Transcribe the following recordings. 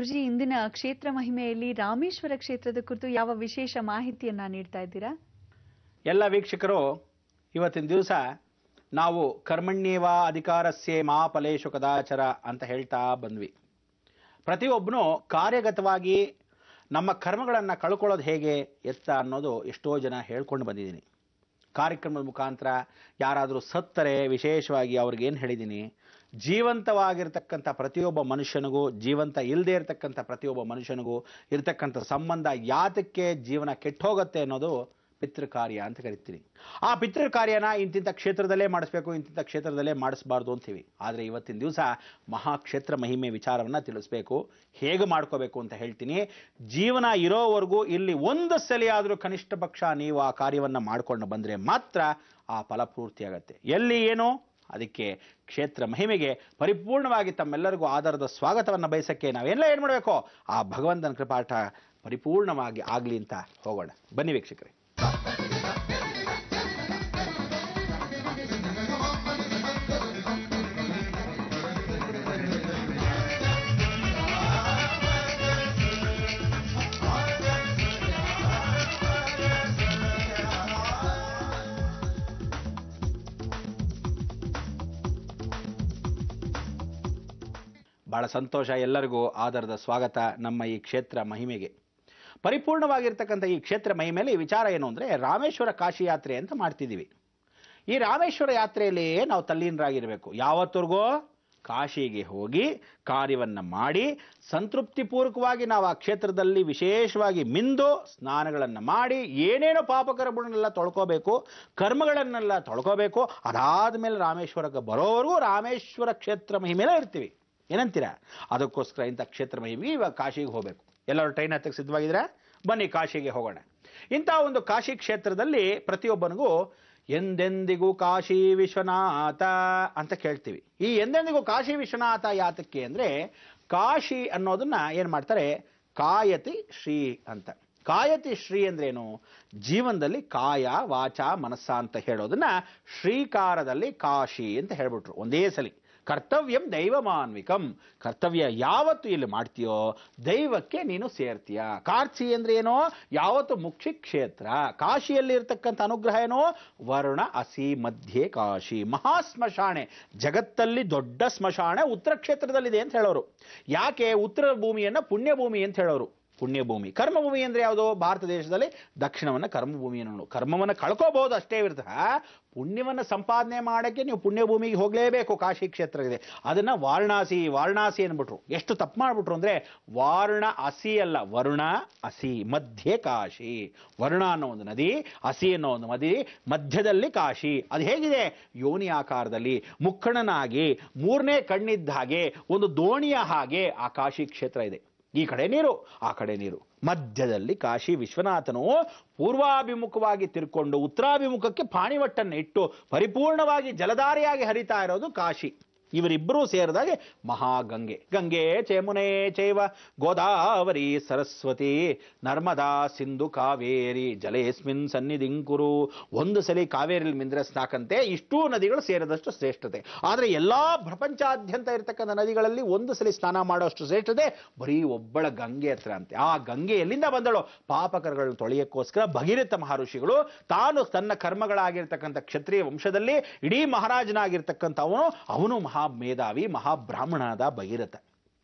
ಗುರುಜಿ, ಇಂದಿನ ಕ್ಷೇತ್ರ ಮಹಿಮೆಯಲ್ಲಿ ರಾಮೇಶ್ವರ ಕ್ಷೇತ್ರದ ಕುರಿತು ಯಾವ ವಿಶೇಷ ಮಾಹಿತಿಯನ್ನ ನೀಡ್ತಾ ಇದ್ದೀರಾ? ಎಲ್ಲ ವೀಕ್ಷಕರು, ಇವತ್ತಿನ ದಿವಸ ನಾವು ಕರ್ಮಣ್ಯೇವ ಅಧಿಕಾರಸ್ಯೆ ಮಾ ಫಲೇಶು ಕದಾಚರ ಅಂತ ಹೇಳ್ತಾ ಬಂದ್ವಿ. ಪ್ರತಿಯೊಬ್ಬನು ಕಾರ್ಯಗತವಾಗಿ ನಮ್ಮ ಕರ್ಮಗಳನ್ನು ಕಳ್ಕೊಳ್ಳೋದು ಹೇಗೆ ಎತ್ತ ಅನ್ನೋದು ಎಷ್ಟೋ ಜನ ಹೇಳ್ಕೊಂಡು ಬಂದಿದ್ದೀನಿ. ಕಾರ್ಯಕ್ರಮದ ಮುಖಾಂತರ ಯಾರಾದರೂ ಸತ್ತರೆ ವಿಶೇಷವಾಗಿ ಅವ್ರಿಗೇನು ಹೇಳಿದ್ದೀನಿ, ಜೀವಂತವಾಗಿರ್ತಕ್ಕಂಥ ಪ್ರತಿಯೊಬ್ಬ ಮನುಷ್ಯನಿಗೂ ಜೀವಂತ ಇಲ್ಲದೆ ಇರತಕ್ಕಂಥ ಪ್ರತಿಯೊಬ್ಬ ಮನುಷ್ಯನಿಗೂ ಇರತಕ್ಕಂಥ ಸಂಬಂಧ ಯಾತಕ್ಕೆ ಜೀವನ ಕೆಟ್ಟೋಗುತ್ತೆ ಅನ್ನೋದು ಪಿತೃಕಾರ್ಯ ಅಂತ ಕರಿತೀನಿ. ಆ ಪಿತೃಕಾರ್ಯನ ಇಂತಿಂಥ ಕ್ಷೇತ್ರದಲ್ಲೇ ಮಾಡಿಸ್ಬೇಕು, ಇಂತಿಂಥ ಕ್ಷೇತ್ರದಲ್ಲೇ ಮಾಡಿಸ್ಬಾರ್ದು ಅಂತೀವಿ. ಆದರೆ ಇವತ್ತಿನ ದಿವಸ ಮಹಾಕ್ಷೇತ್ರ ಮಹಿಮೆ ವಿಚಾರವನ್ನು ತಿಳಿಸ್ಬೇಕು, ಹೇಗೆ ಮಾಡ್ಕೋಬೇಕು ಅಂತ ಹೇಳ್ತೀನಿ. ಜೀವನ ಇರೋವರೆಗೂ ಇಲ್ಲಿ ಒಂದು ಸಲಿಯಾದರೂ ಕನಿಷ್ಠ ಪಕ್ಷ ನೀವು ಆ ಕಾರ್ಯವನ್ನು ಮಾಡ್ಕೊಂಡು ಬಂದರೆ ಮಾತ್ರ ಆ ಫಲಪೂರ್ತಿ ಆಗತ್ತೆ. ಎಲ್ಲಿ ಏನು ಅದಕ್ಕೆ ಕ್ಷೇತ್ರ ಮಹಿಮೆಗೆ ಪರಿಪೂರ್ಣವಾಗಿ ತಮ್ಮೆಲ್ಲರಿಗೂ ಆಧಾರದ ಸ್ವಾಗತವನ್ನು ಬಯಸಕ್ಕೆ ನಾವೆಲ್ಲ ಏನು ಮಾಡಬೇಕು, ಆ ಭಗವಂತನ ಕೃಪಾಠ ಪರಿಪೂರ್ಣವಾಗಿ ಆಗಲಿ ಅಂತ ಹೋಗೋಣ. ಬನ್ನಿ ವೀಕ್ಷಕರೇ. ಬಹಳ ಸಂತೋಷ, ಎಲ್ಲರಿಗೂ ಆಧಾರದ ಸ್ವಾಗತ ನಮ್ಮ ಈ ಕ್ಷೇತ್ರ ಮಹಿಮೆಗೆ. ಪರಿಪೂರ್ಣವಾಗಿರ್ತಕ್ಕಂಥ ಈ ಕ್ಷೇತ್ರ ಮಹಿಮೆಯಲ್ಲಿ ವಿಚಾರ ಏನು ಅಂದರೆ, ರಾಮೇಶ್ವರ ಕಾಶಿ ಯಾತ್ರೆ ಅಂತ ಮಾಡ್ತಿದ್ದೀವಿ. ಈ ರಾಮೇಶ್ವರ ಯಾತ್ರೆಯಲ್ಲಿ ನಾವು ತಲ್ಲೀನರಾಗಿರಬೇಕು. ಯಾವತ್ತರೆಗೂ ಕಾಶಿಗೆ ಹೋಗಿ ಕಾರ್ಯವನ್ನು ಮಾಡಿ ಸಂತೃಪ್ತಿಪೂರ್ವಕವಾಗಿ ನಾವು ಆ ಕ್ಷೇತ್ರದಲ್ಲಿ ವಿಶೇಷವಾಗಿ ಮಿಂದು ಸ್ನಾನಗಳನ್ನು ಮಾಡಿ ಏನೇನೋ ಪಾಪಕರ್ಮಗಳನ್ನೆಲ್ಲ ತೊಳ್ಕೋಬೇಕು, ಕರ್ಮಗಳನ್ನೆಲ್ಲ ತೊಳ್ಕೋಬೇಕು. ಅದಾದ ಮೇಲೆ ರಾಮೇಶ್ವರಕ್ಕೆ ಬರೋವರೆಗೂ ರಾಮೇಶ್ವರ ಕ್ಷೇತ್ರ ಮಹಿಮೆಯಲ್ಲೇ ಇರ್ತೀವಿ. ಏನಂತೀರಾ? ಅದಕ್ಕೋಸ್ಕರ ಇಂಥ ಕ್ಷೇತ್ರ ಮಹಿಮೆಗೆ ಇವಾಗ ಕಾಶಿಗೆ ಹೋಗಬೇಕು. ಎಲ್ಲರೂ ಟ್ರೈನ್ ಹತ್ತಕ್ಕೆ ಸಿದ್ಧವಾಗಿದ್ದೀರಾ? ಬನ್ನಿ ಕಾಶಿಗೆ ಹೋಗೋಣ. ಇಂಥ ಒಂದು ಕಾಶಿ ಕ್ಷೇತ್ರದಲ್ಲಿ ಪ್ರತಿಯೊಬ್ಬನಿಗೂ ಎಂದೆಂದಿಗೂ ಕಾಶಿ ವಿಶ್ವನಾಥ ಅಂತ ಕೇಳ್ತೀವಿ. ಈ ಎಂದೆಂದಿಗೂ ಕಾಶಿ ವಿಶ್ವನಾಥ ಯಾತಕ್ಕೆ ಅಂದರೆ, ಕಾಶಿ ಅನ್ನೋದನ್ನ ಏನು ಮಾಡ್ತಾರೆ, ಕಾಯತಿ ಶ್ರೀ ಅಂತ. ಕಾಯತಿ ಶ್ರೀ ಅಂದ್ರೇನು? ಜೀವನದಲ್ಲಿ ಕಾಯ ವಾಚ ಮನಸ್ಸ ಅಂತ ಹೇಳೋದನ್ನ ಶ್ರೀಕಾರದಲ್ಲಿ ಕಾಶಿ ಅಂತ ಹೇಳ್ಬಿಟ್ರು ಒಂದೇ ಸಲಿ. ಕರ್ತವ್ಯಂ ದೈವಮಾನ್ವಿಕಂ, ಕರ್ತವ್ಯ ಯಾವತ್ತು ಇಲ್ಲಿ ಮಾಡ್ತೀಯೋ ದೈವಕ್ಕೆ ನೀನು ಸೇರ್ತೀಯ. ಕಾರ್ಚಿ ಅಂದ್ರೆ ಏನೋ, ಯಾವತ್ತು ಮುಕ್ಷಿ ಕ್ಷೇತ್ರ. ಕಾಶಿಯಲ್ಲಿ ಇರ್ತಕ್ಕಂಥ ಅನುಗ್ರಹ ಏನೋ, ವರುಣ ಅಸಿ ಮಧ್ಯೆ ಕಾಶಿ, ಮಹಾಸ್ಮಶಾಣೆ, ಜಗತ್ತಲ್ಲಿ ದೊಡ್ಡ ಸ್ಮಶಾನ ಉತ್ತರ ಕ್ಷೇತ್ರದಲ್ಲಿದೆ ಅಂತ ಹೇಳೋರು. ಯಾಕೆ ಉತ್ತರ ಭೂಮಿಯನ್ನ ಪುಣ್ಯಭೂಮಿ ಅಂತ ಹೇಳೋರು? ಪುಣ್ಯಭೂಮಿ. ಕರ್ಮಭೂಮಿ ಅಂದ್ರೆ ಯಾವುದು? ಭಾರತ ದೇಶದಲ್ಲಿ ದಕ್ಷಿಣವನ್ನ ಕರ್ಮಭೂಮಿಯನ್ನು, ಕರ್ಮವನ್ನು ಕಳ್ಕೋಬಹುದು ಅಷ್ಟೇ ವಿರುದ್ಧ ಪುಣ್ಯವನ್ನು ಸಂಪಾದನೆ ಮಾಡಕ್ಕೆ ನೀವು ಪುಣ್ಯಭೂಮಿಗೆ ಹೋಗಲೇಬೇಕು. ಕಾಶಿ ಕ್ಷೇತ್ರ ಇದೆ, ಅದನ್ನ ವಾರಣಾಸಿ ವಾರಣಾಸಿ ಅಂದ್ಬಿಟ್ರು. ಎಷ್ಟು ತಪ್ಪು ಮಾಡ್ಬಿಟ್ರು ಅಂದ್ರೆ, ವಾರ್ಣ ಅಸಿ ಅಲ್ಲ, ವರುಣ ಅಸಿ ಮಧ್ಯೆ ಕಾಶಿ. ವರುಣ ಅನ್ನೋ ಒಂದು ನದಿ, ಅಸಿ ಅನ್ನೋ ಒಂದು ನದಿ, ಮಧ್ಯದಲ್ಲಿ ಕಾಶಿ. ಅದು ಹೇಗಿದೆ? ಯೋನಿ ಆಕಾರದಲ್ಲಿ ಮುಕ್ಕಣನಾಗಿ ಮೂರನೇ ಕಣ್ಣಿದ್ದ ಹಾಗೆ ಒಂದು ದೋಣಿಯ ಹಾಗೆ ಆ ಕಾಶಿ ಕ್ಷೇತ್ರ ಇದೆ. ಈ ಕಡೆ ನೀರು, ಆ ಕಡೆ ನೀರು, ಮಧ್ಯದಲ್ಲಿ ಕಾಶಿ ವಿಶ್ವನಾಥನು ಪೂರ್ವಾಭಿಮುಖವಾಗಿ ತಿರ್ಕೊಂಡು ಉತ್ತರಾಭಿಮುಖಕ್ಕೆ ಪಾಣಿವಟ್ಟನ್ನು ಇಟ್ಟು ಪರಿಪೂರ್ಣವಾಗಿ ಜಲಧಾರೆಯಾಗಿ ಹರಿತಾ ಇರೋದು ಕಾಶಿ. ಇವರಿಬ್ಬರೂ ಸೇರಿದಾಗೆ ಮಹಾಗಂಗೆ. ಗಂಗೆ ಚೇಮುನೆ ಚೈವ ಗೋದಾವರಿ ಸರಸ್ವತಿ ನರ್ಮದಾ ಸಿಂಧು ಕಾವೇರಿ ಜಲೇಸ್ಮಿನ್ ಸನ್ನಿಧಿಂಕುರು. ಒಂದು ಸಲ ಕಾವೇರಿಯಲ್ಲಿ ಮಿಂದ್ರೆ ಸಾಕಂತೆ ಇಷ್ಟೂ ನದಿಗಳು ಸೇರಿದಷ್ಟು ಶ್ರೇಷ್ಠತೆ. ಆದರೆ ಎಲ್ಲಾ ಪ್ರಪಂಚಾದ್ಯಂತ ಇರತಕ್ಕಂಥ ನದಿಗಳಲ್ಲಿ ಒಂದು ಸಲ ಸ್ನಾನ ಮಾಡೋಷ್ಟು ಶ್ರೇಷ್ಠತೆ ಬರೀ ಒಬ್ಬಳ ಗಂಗೆ ಹತ್ರ ಅಂತೆ. ಆ ಗಂಗೆ ಎಲ್ಲಿಂದ ಬಂದಳು? ಪಾಪಕರಗಳನ್ನು ತೊಳೆಯಕ್ಕೋಸ್ಕರ ಭಗೀರಥ ಮಹರ್ಷಿಗಳು ತಾನು ತನ್ನ ಕರ್ಮಗಳಾಗಿರ್ತಕ್ಕಂಥ ಕ್ಷತ್ರಿಯ ವಂಶದಲ್ಲಿ ಇಡೀ ಮಹಾರಾಜನಾಗಿರ್ತಕ್ಕಂಥ ಅವನು ಮೇಧಾವಿ ಮಹಾಬ್ರಾಹ್ಮಣನಾದ ಭಗೀರಥ.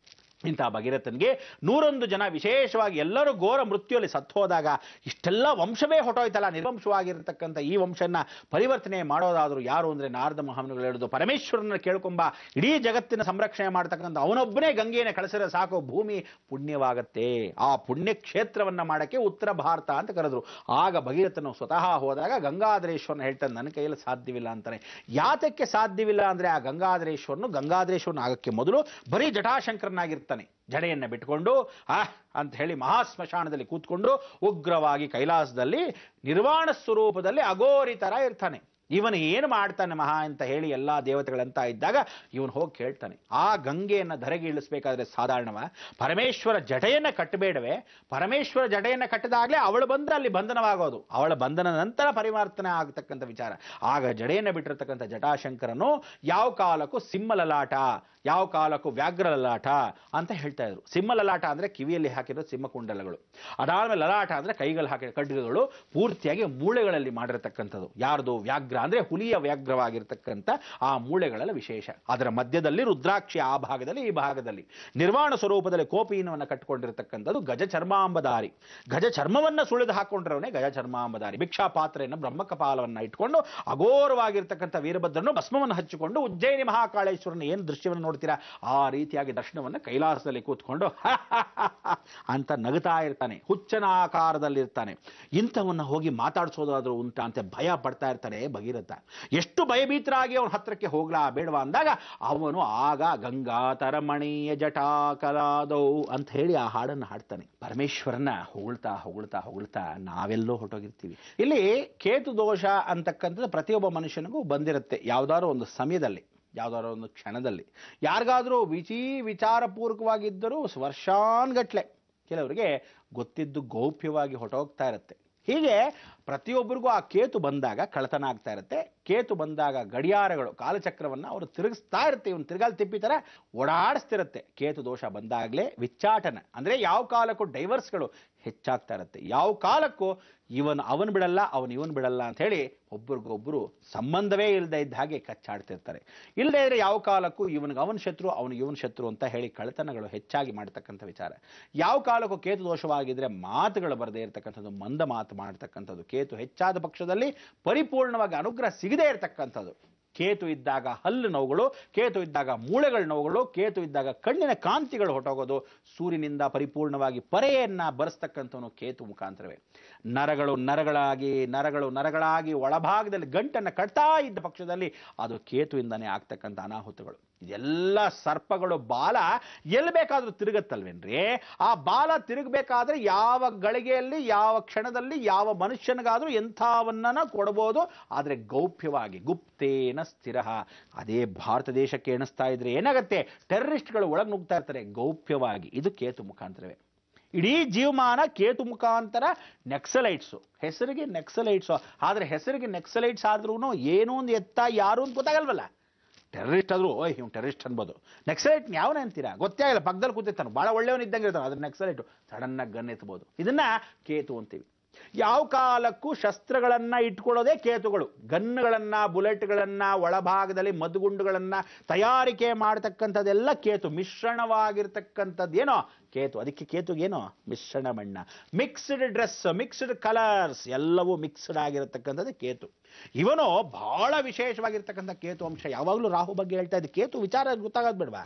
ಇಂಥ ಭಗೀರಥನ್ಗೆ 101 ಜನ ವಿಶೇಷವಾಗಿ ಎಲ್ಲರೂ ಘೋರ ಮೃತ್ಯುಯಲ್ಲಿ ಸತ್ತು ಹೋದಾಗ ಇಷ್ಟೆಲ್ಲ ವಂಶವೇ ಹೊಟ್ಟೋಯ್ತಲ್ಲ, ನಿರ್ವಂಶವಾಗಿರತಕ್ಕಂಥ ಈ ವಂಶನ ಪರಿವರ್ತನೆ ಮಾಡೋದಾದ್ರು ಯಾರು ಅಂದ್ರೆ ನಾರದ ಮಹಾಮುನಿಗಳು ಹೇಳುದು, ಪರಮೇಶ್ವರನ ಕೇಳ್ಕೊಂಬ, ಇಡೀ ಜಗತ್ತಿನ ಸಂರಕ್ಷಣೆ ಮಾಡ್ತಕ್ಕಂಥ ಅವನೊಬ್ಬನೇ ಗಂಗೆಯನ್ನು ಕಳಿಸಿದ್ರೆ ಸಾಕು, ಭೂಮಿ ಪುಣ್ಯವಾಗತ್ತೆ. ಆ ಪುಣ್ಯ ಕ್ಷೇತ್ರವನ್ನ ಮಾಡಕ್ಕೆ ಉತ್ತರ ಭಾರತ ಅಂತ ಕರೆದ್ರು. ಆಗ ಭಗೀರಥನು ಸ್ವತಃ ಹೋದಾಗ ಗಂಗಾಧರೇಶ್ವರನ ಹೇಳ್ತಾನೆ, ನನ್ನ ಕೈಯಲ್ಲಿ ಸಾಧ್ಯವಿಲ್ಲ ಅಂತಾನೆ. ಯಾತಕ್ಕೆ ಸಾಧ್ಯವಿಲ್ಲ ಅಂದ್ರೆ, ಆ ಗಂಗಾಧರೇಶ್ವರನ ಆಗಕ್ಕೆ ಮೊದಲು ಬರೀ ಜಟಾಶಂಕರನಾಗಿರ್ತಾನೆ. ಜಡೆಯನ್ನ ಬಿಟ್ಕೊಂಡು ಅಂತ ಹೇಳಿ ಮಹಾಸ್ಮಶಾನದಲ್ಲಿ ಕೂತ್ಕೊಂಡು ಉಗ್ರವಾಗಿ ಕೈಲಾಸದಲ್ಲಿ ನಿರ್ವಾಣ ಸ್ವರೂಪದಲ್ಲಿ ಅಗೋರಿ ತರ ಇರ್ತಾನೆ. ಇವನು ಏನು ಮಾಡ್ತಾನೆ ಮಹಾ ಅಂತ ಹೇಳಿ ಎಲ್ಲಾ ದೇವತೆಗಳಂತ ಇದ್ದಾಗ ಇವನು ಹೋಗಿ ಕೇಳ್ತಾನೆ, ಆ ಗಂಗೆಯನ್ನು ಧರೆಗೆ ಇಳಿಸ್ಬೇಕಾದ್ರೆ ಸಾಧಾರಣವ ಪರಮೇಶ್ವರ ಜಡೆಯನ್ನ ಕಟ್ಟಬೇಡವೆ? ಪರಮೇಶ್ವರ ಜಡೆಯನ್ನ ಕಟ್ಟಿದಾಗಲೇ ಅವಳು ಬಂದ್ರೆ ಅಲ್ಲಿ ಬಂಧನವಾಗೋದು, ಅವಳ ಬಂಧನ ನಂತರ ಪರಿವರ್ತನೆ ಆಗತಕ್ಕಂಥ ವಿಚಾರ. ಆಗ ಜಡೆಯನ್ನ ಬಿಟ್ಟಿರ್ತಕ್ಕಂಥ ಜಟಾಶಂಕರನು ಯಾವ ಕಾಲಕ್ಕೂ ಸಿಂಹಲಲಾಟ, ಯಾವ ಕಾಲಕ್ಕೂ ವ್ಯಾಘ್ರ ಲಲಾಟ ಅಂತ ಹೇಳ್ತಾ ಇದ್ರು. ಸಿಂಹ ಲಲಾಟ ಅಂದ್ರೆ ಕಿವಿಯಲ್ಲಿ ಹಾಕಿರೋ ಸಿಂಹಕುಂಡಲಗಳು, ಅದಾದ್ಮೇಲೆ ಲಲಾಟ ಅಂದ್ರೆ ಕೈಗಳು ಹಾಕಿರೋ ಖಡ್ಗಗಳು, ಪೂರ್ತಿಯಾಗಿ ಮೂಳೆಗಳಲ್ಲಿ ಮಾಡಿರತಕ್ಕಂಥದ್ದು. ಯಾರ್ದು? ವ್ಯಾಘ್ರ ಅಂದ್ರೆ ಹುಲಿಯ ವ್ಯಾಘ್ರವಾಗಿರ್ತಕ್ಕಂಥ ಆ ಮೂಳೆಗಳೆಲ್ಲ ವಿಶೇಷ. ಅದರ ಮಧ್ಯದಲ್ಲಿ ರುದ್ರಾಕ್ಷಿ, ಆ ಭಾಗದಲ್ಲಿ ಈ ಭಾಗದಲ್ಲಿ ನಿರ್ವಾಣ ಸ್ವರೂಪದಲ್ಲಿ ಕೋಪೀನವನ್ನು ಕಟ್ಟಿಕೊಂಡಿರತಕ್ಕಂಥದ್ದು ಗಜ ಚರ್ಮಾಂಬಧಾರಿ. ಗಜ ಚರ್ಮವನ್ನ ಸುಳಿದು ಹಾಕೊಂಡ್ರವನೇ ಗಜ ಚರ್ಮಾಂಬಧಾರಿ. ಭಿಕ್ಷಾ ಪಾತ್ರೆಯನ್ನು ಬ್ರಹ್ಮಕಪಾಲವನ್ನ ಇಟ್ಕೊಂಡು ಅಘೋರವಾಗಿರ್ತಕ್ಕಂಥ ವೀರಭದ್ರನು ಭಸ್ಮವನ್ನು ಹಚ್ಚಿಕೊಂಡು ಉಜ್ಜಯಿನಿ ಮಹಾಕಾಳೇಶ್ವರನ ಏನು ದೃಶ್ಯವನ್ನು ನೋಡ್ತೀರಾ ಆ ರೀತಿಯಾಗಿ ದರ್ಶನವನ್ನು ಕೈಲಾಸದಲ್ಲಿ ಕೂತ್ಕೊಂಡು ಅಂತ ನಗುತ್ತಾ ಇರ್ತಾನೆ, ಹುಚ್ಚನ ಆಕಾರದಲ್ಲಿರ್ತಾನೆ. ಇಂಥವನ್ನ ಹೋಗಿ ಮಾತಾಡಿಸೋದಾದ್ರೂ ಉಂಟಾ ಅಂತ ಭಯ ಪಡ್ತಾ ಇರ್ತಾನೆ ಭಗೀರಥ. ಎಷ್ಟು ಭಯಭೀತರಾಗಿ ಅವನ ಹತ್ರಕ್ಕೆ ಹೋಗ್ಲಾ ಬೇಡವಾ ಅಂದಾಗ ಅವನು ಆಗ ಗಂಗಾತರಮಣೀಯ ಜಟಾಕಲಾದೌ ಅಂತ ಹೇಳಿ ಆ ಹಾಡನ್ನು ಹಾಡ್ತಾನೆ. ಪರಮೇಶ್ವರನ ಹೊಗಳ್ತಾ ಹೊಗಳ್ತಾ ಹೊಗಳ್ತಾ ನಾವೆಲ್ಲೋ ಹೊರಟೋಗಿರ್ತೀವಿ. ಇಲ್ಲಿ ಕೇತು ದೋಷ ಅಂತಕ್ಕಂಥದ್ದು ಪ್ರತಿಯೊಬ್ಬ ಮನುಷ್ಯನಿಗೂ ಬಂದಿರುತ್ತೆ, ಯಾವ್ದಾದ್ರು ಒಂದು ಸಮಯದಲ್ಲಿ, ಯಾವ್ದಾದ್ರು ಒಂದು ಕ್ಷಣದಲ್ಲಿ. ಯಾರಿಗಾದ್ರೂ ವಿಚಾರಪೂರ್ವಕವಾಗಿದ್ದರೂ ವರ್ಷಾನ್ಗಟ್ಲೆ, ಕೆಲವರಿಗೆ ಗೊತ್ತಿದ್ದು ಗೌಪ್ಯವಾಗಿ ಹೊರಟೋಗ್ತಾ ಇರುತ್ತೆ. ಹೀಗೆ ಪ್ರತಿಯೊಬ್ಬರಿಗೂ ಆ ಕೇತು ಬಂದಾಗ ಕಳತನ ಆಗ್ತಾ ಇರುತ್ತೆ. ಕೇತು ಬಂದಾಗ ಗಡಿಯಾರಗಳು ಕಾಲಚಕ್ರವನ್ನು ಅವರು ತಿರುಗಿಸ್ತಾ ಇರುತ್ತೆ, ಇವನು ತಿರುಗಾಲ್ ತಿಪ್ಪಿ ಥರ ಓಡಾಡಿಸ್ತಿರುತ್ತೆ. ಕೇತು ದೋಷ ಬಂದಾಗಲೇ ವಿಚ್ಚಾಟನ ಅಂದರೆ ಯಾವ ಕಾಲಕ್ಕೂ ಡೈವರ್ಸ್ಗಳು ಹೆಚ್ಚಾಗ್ತಾ ಇರುತ್ತೆ. ಯಾವ ಕಾಲಕ್ಕೂ ಅವನು ಬಿಡಲ್ಲ, ಇವನು ಬಿಡಲ್ಲ ಅಂತ ಹೇಳಿ ಒಬ್ರಿಗೊಬ್ಬರು ಸಂಬಂಧವೇ ಇಲ್ಲದೆ ಇದ್ದ ಹಾಗೆ ಕಚ್ಚಾಡ್ತಿರ್ತಾರೆ. ಇಲ್ಲದೇ ಇದ್ರೆ ಯಾವ ಕಾಲಕ್ಕೂ ಅವನ ಶತ್ರು, ಇವನ ಶತ್ರು ಅಂತ ಹೇಳಿ ಕಳ್ಳತನಗಳು ಹೆಚ್ಚಾಗಿ ಮಾಡ್ತಕ್ಕಂಥ ವಿಚಾರ. ಯಾವ ಕಾಲಕ್ಕೂ ಕೇತು ದೋಷವಾಗಿದ್ರೆ ಮಾತುಗಳು ಬರದೇ ಇರತಕ್ಕಂಥದ್ದು, ಮಂದ ಮಾತು ಮಾಡ್ತಕ್ಕಂಥದ್ದು. ಕೇತು ಹೆಚ್ಚಾದ ಪಕ್ಷದಲ್ಲಿ ಪರಿಪೂರ್ಣವಾಗಿ ಅನುಗ್ರಹ ಸಿಗದೇ ಇರತಕ್ಕಂಥದ್ದು. ಕೇತು ಇದ್ದಾಗ ಹಲ್ಲು ನೋವುಗಳು, ಕೇತು ಇದ್ದಾಗ ಮೂಳೆಗಳ ನೋವುಗಳು, ಕೇತು ಇದ್ದಾಗ ಕಣ್ಣಿನ ಕಾಂತಿಗಳು ಹೊಟ್ಟೋಗೋದು. ಸೂರ್ಯನಿಂದ ಪರಿಪೂರ್ಣವಾಗಿ ಪರೆಯನ್ನ ಬರೆಸ್ತಕ್ಕಂಥವನು ಕೇತು ಮುಖಾಂತರವೇ. ನರಗಳು ನರಗಳಾಗಿ ಒಳಭಾಗದಲ್ಲಿ ಗಂಟನ್ನು ಕಟ್ತಾ ಇದ್ದ ಪಕ್ಷದಲ್ಲಿ ಅದು ಕೇತುವಿಂದನೇ ಆಗ್ತಕ್ಕಂಥ ಅನಾಹುತಗಳು. ಇದೆಲ್ಲ ಸರ್ಪಗಳು ಬಾಲ ಎಲ್ಲಿ ಬೇಕಾದ್ರೂ ತಿರುಗತ್ತಲ್ವೇನ್ರಿ? ಆ ಬಾಲ ತಿರುಗಬೇಕಾದ್ರೆ ಯಾವ ಗಳಿಗೆಯಲ್ಲಿ, ಯಾವ ಕ್ಷಣದಲ್ಲಿ, ಯಾವ ಮನುಷ್ಯನಿಗಾದ್ರೂ ಎಂಥವನ್ನ ಕೊಡಬಹುದು, ಆದ್ರೆ ಗೌಪ್ಯವಾಗಿ, ಗುಪ್ತೇನ ಸ್ಥಿರ. ಅದೇ ಭಾರತ ದೇಶಕ್ಕೆ ಎಣಿಸ್ತಾ ಇದ್ರೆ ಏನಾಗತ್ತೆ? ಟೆರರಿಸ್ಟ್ಗಳು ಒಳಗೆ ನುಗ್ತಾ ಇರ್ತಾರೆ ಗೌಪ್ಯವಾಗಿ. ಇದು ಕೇತು ಮುಖಾಂತರವೇ. ಇಡೀ ಜೀವಮಾನ ಕೇತು ಮುಖಾಂತರ ನೆಕ್ಸಲೈಟ್ಸು, ಹೆಸರಿಗೆ ನೆಕ್ಸಲೈಟ್ಸು. ಆದ್ರೆ ಹೆಸರಿಗೆ ನೆಕ್ಸಲೈಟ್ಸ್ ಆದ್ರೂ ಏನೋ ಒಂದು ಎತ್ತ ಯಾರು ಅಂತ ಗೊತ್ತಾಗಲ್ವಲ್ಲ. ಟೆರರಿಸ್ಟ್ ಆದ್ರೂ ಇವ್ನು ಟೆರರಿಸ್ಟ್ ಅನ್ಬೋದು. ನೆಕ್ಸಲೈಟ್ ಯಾವನೇ ಅಂತೀರಾ? ಗೊತ್ತೇ ಆಗಿಲ್ಲ, ಪಕ್ಕದಲ್ಲಿ ಕೂತಿರ್ತಾನೆ, ಬಹಳ ಒಳ್ಳೆಯವನು ಇದ್ದಂಗೆ ಇರ್ತಾನೆ, ಅದ್ರ ನೆಕ್ಸಲೈಟು ಸಡನ್ ಆಗಿ ಗನ್ ಎತ್ಬೋದು. ಇದನ್ನ ಕೇತು ಅಂತೀವಿ. ಯಾವ ಕಾಲಕ್ಕೂ ಶಸ್ತ್ರಗಳನ್ನ ಇಟ್ಕೊಳ್ಳೋದೇ ಕೇತುಗಳು. ಗನ್ಗಳನ್ನ, ಬುಲೆಟ್ಗಳನ್ನ, ಒಳಭಾಗದಲ್ಲಿ ಮದ್ದುಗುಂಡುಗಳನ್ನ ತಯಾರಿಕೆ ಮಾಡತಕ್ಕಂಥದ್ದೆಲ್ಲ ಕೇತು. ಮಿಶ್ರಣವಾಗಿರ್ತಕ್ಕಂಥದ್ದೇನೋ ಕೇತು. ಅದಕ್ಕೆ ಕೇತುಗೇನೋ ಮಿಶ್ರಣ ಬಣ್ಣ, ಮಿಕ್ಸ್ಡ್ ಡ್ರೆಸ್, ಮಿಕ್ಸ್ಡ್ ಕಲರ್ಸ್, ಎಲ್ಲವೂ ಮಿಕ್ಸ್ಡ್ ಆಗಿರತಕ್ಕಂಥದ್ದು ಕೇತು. ಇವನು ಬಹಳ ವಿಶೇಷವಾಗಿರ್ತಕ್ಕಂಥ ಕೇತು ಅಂಶ. ಯಾವಾಗಲೂ ರಾಹು ಬಗ್ಗೆ ಹೇಳ್ತಾ ಇದ್ದ ಕೇತು ವಿಚಾರ ಗೊತ್ತಾಗೋದು ಬೇಡವಾ?